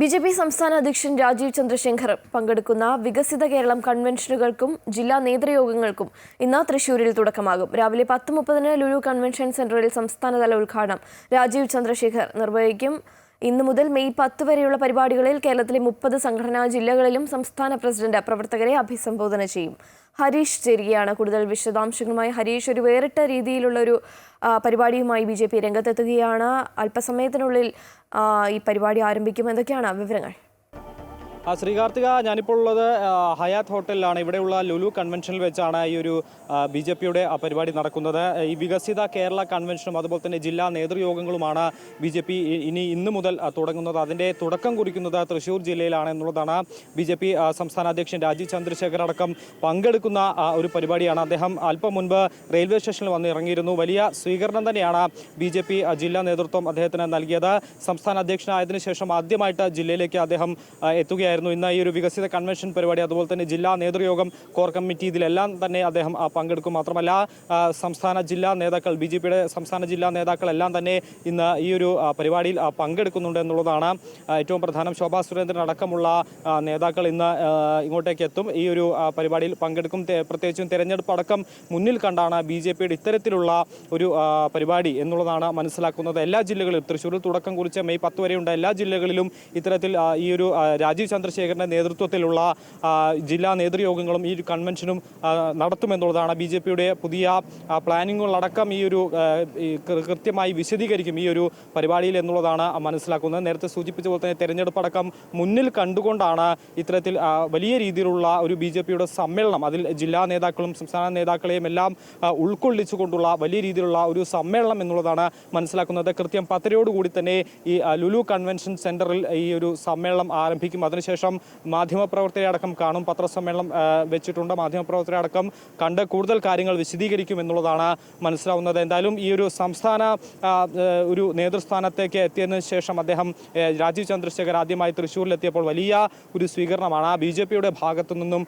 BJP സംസ്ഥാന അധ്യക്ഷൻ രാജീവ് ചന്ദ്രശേഖർ പങ്കെടുക്കുന്ന വികസിത കേരളം കൺവെൻഷനുകൾക്കും ജില്ലാ നേതൃയോഗങ്ങൾക്കും ഇന്ന് തൃശൂരിൽ തുടക്കമാകും. രാവിലെ 10:30 ലുലു കൺവെൻഷൻ സെന്ററിൽ സംസ്ഥാനതല ഉദ്ഘാടനം രാജീവ് ചന്ദ്രശേഖർ നിർവഹിക്കും. ഇന്നു മുതൽ മെയ് 10 വരെയുള്ള പരിപാടികളിൽ കേരളത്തിലെ 30 സംഘടനാ ജില്ലകളിലും സംസ്ഥാന പ്രസിഡന്റ് പ്രവർത്തകരെ അഭിസംബോധന ചെയ്യും. ഹരീഷ് ചേരുകയാണ് കൂടുതൽ വിശദാംശങ്ങളുമായി. ഹരീഷ്, ഒരു വേറിട്ട രീതിയിലുള്ള ഒരു പരിപാടിയുമായി BJP രംഗത്തെത്തുകയാണ്. അല്പസമയത്തിനുള്ളിൽ ഈ പരിപാടി ആരംഭിക്കും. എന്തൊക്കെയാണ് വിവരങ്ങൾ? ശ്രീകാർത്തിക, ഞാനിപ്പോൾ ഉള്ളത് ഹയാത്ത് ഹോട്ടലിലാണ്. ഇവിടെയുള്ള ലുലു കൺവെൻഷനിൽ വെച്ചാണ് ഈ ഒരു BJPയുടെ പരിപാടി നടക്കുന്നത്. ഈ വികസിത കേരള കൺവെൻഷനും അതുപോലെ തന്നെ ജില്ലാ നേതൃയോഗങ്ങളുമാണ് BJP ഇന്ന് മുതൽ തുടങ്ങുന്നത്. അതിൻ്റെ തുടക്കം കുറിക്കുന്നത് തൃശ്ശൂർ ജില്ലയിലാണ് എന്നുള്ളതാണ്. BJP സംസ്ഥാന അധ്യക്ഷൻ രാജീവ് ചന്ദ്രശേഖർ അടക്കം പങ്കെടുക്കുന്ന ഒരു പരിപാടിയാണ്. അദ്ദേഹം അല്പം മുൻപ് റെയിൽവേ സ്റ്റേഷനിൽ വന്ന് ഇറങ്ങിയിരുന്നു. വലിയ സ്വീകരണം തന്നെയാണ് BJP ജില്ലാ നേതൃത്വം അദ്ദേഹത്തിന് നൽകിയത്. സംസ്ഥാന അധ്യക്ഷനായതിനു ശേഷം ആദ്യമായിട്ട് ജില്ലയിലേക്ക് അദ്ദേഹം എത്തുകയായിരുന്നു. ഇന്ന് ഈ ഒരു വികസിത കൺവെൻഷൻ പരിപാടി, അതുപോലെ തന്നെ ജില്ലാ നേതൃയോഗം, കോർ കമ്മിറ്റി, ഇതിലെല്ലാം തന്നെ അദ്ദേഹം പങ്കെടുക്കും. മാത്രമല്ല സംസ്ഥാന ജില്ലാ നേതാക്കൾ, BJPയുടെ സംസ്ഥാന ജില്ലാ നേതാക്കളെല്ലാം തന്നെ ഇന്ന് ഈ ഒരു പരിപാടിയിൽ പങ്കെടുക്കുന്നുണ്ട് എന്നുള്ളതാണ് ഏറ്റവും പ്രധാനം. ശോഭാ സുരേന്ദ്രൻ അടക്കമുള്ള നേതാക്കൾ ഇന്ന് ഇങ്ങോട്ടേക്ക് എത്തും, ഈ ഒരു പരിപാടിയിൽ പങ്കെടുക്കും. പ്രത്യേകിച്ചും തെരഞ്ഞെടുപ്പ് അടക്കം മുന്നിൽ കണ്ടാണ് BJPയുടെ ഇത്തരത്തിലുള്ള ഒരു പരിപാടി എന്നുള്ളതാണ് മനസ്സിലാക്കുന്നത്. എല്ലാ ജില്ലകളിലും, തൃശ്ശൂരിൽ തുടക്കം കുറിച്ച് മെയ് 10 വരെയുണ്ട്, എല്ലാ ജില്ലകളിലും ഇത്തരത്തിൽ ഈ ഒരു രാജീവ് ചന്ദ്രശേഖരന്റെ നേതൃത്വത്തിലുള്ള ജില്ലാ നേതൃയോഗങ്ങളും ഈ കൺവെൻഷനും നടത്തുമെന്നുള്ളതാണ്. BJPയുടെ പുതിയ പ്ലാനിങ്ങുകളടക്കം ഈ ഒരു കൃത്യമായി വിശദീകരിക്കും ഈ ഒരു പരിപാടിയിൽ എന്നുള്ളതാണ് മനസ്സിലാക്കുന്നത്. നേരത്തെ സൂചിപ്പിച്ച പോലെ തന്നെ തെരഞ്ഞെടുപ്പ് അടക്കം മുന്നിൽ കണ്ടുകൊണ്ടാണ് ഇത്തരത്തിൽ വലിയ രീതിയിലുള്ള ഒരു BJPയുടെ സമ്മേളനം, അതിൽ ജില്ലാ നേതാക്കളും സംസ്ഥാന നേതാക്കളെയും എല്ലാം ഉൾക്കൊള്ളിച്ചുകൊണ്ടുള്ള വലിയ രീതിയിലുള്ള ഒരു സമ്മേളനം എന്നുള്ളതാണ് മനസ്സിലാക്കുന്നത്. കൃത്യം 10:00 തന്നെ ഈ ലുലു കൺവെൻഷൻ സെന്ററിൽ ഈ ഒരു സമ്മേളനം ആരംഭിക്കും. അതിനുശേഷം മാധ്യമപ്രവർത്തകരെ അടക്കം കാണും. പത്രസമ്മേളനം വെച്ചിട്ടുണ്ട്. മാധ്യമപ്രവർത്തകരെ അടക്കം കണ്ട് കൂടുതൽ കാര്യങ്ങൾ വിശദീകരിക്കും എന്നുള്ളതാണ് മനസ്സിലാവുന്നത്. എന്തായാലും ഈ ഒരു സംസ്ഥാന ഒരു നേതൃസ്ഥാനത്തേക്ക് എത്തിയതിനു ശേഷം അദ്ദേഹം രാജീവ് ചന്ദ്രശേഖർ ആദ്യമായി തൃശ്ശൂരിലെത്തിയപ്പോൾ വലിയ ഒരു സ്വീകരണമാണ് BJPയുടെ ഭാഗത്തു നിന്നും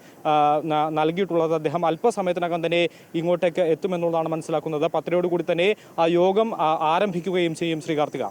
നൽകിയിട്ടുള്ളത്. അദ്ദേഹം അല്പസമയത്തിനകം തന്നെ ഇങ്ങോട്ടേക്ക് എത്തുമെന്നുള്ളതാണ് മനസ്സിലാക്കുന്നത്. 10:00 തന്നെ ആ യോഗം ആരംഭിക്കുകയും ചെയ്യും. ശ്രീകാർത്തിക.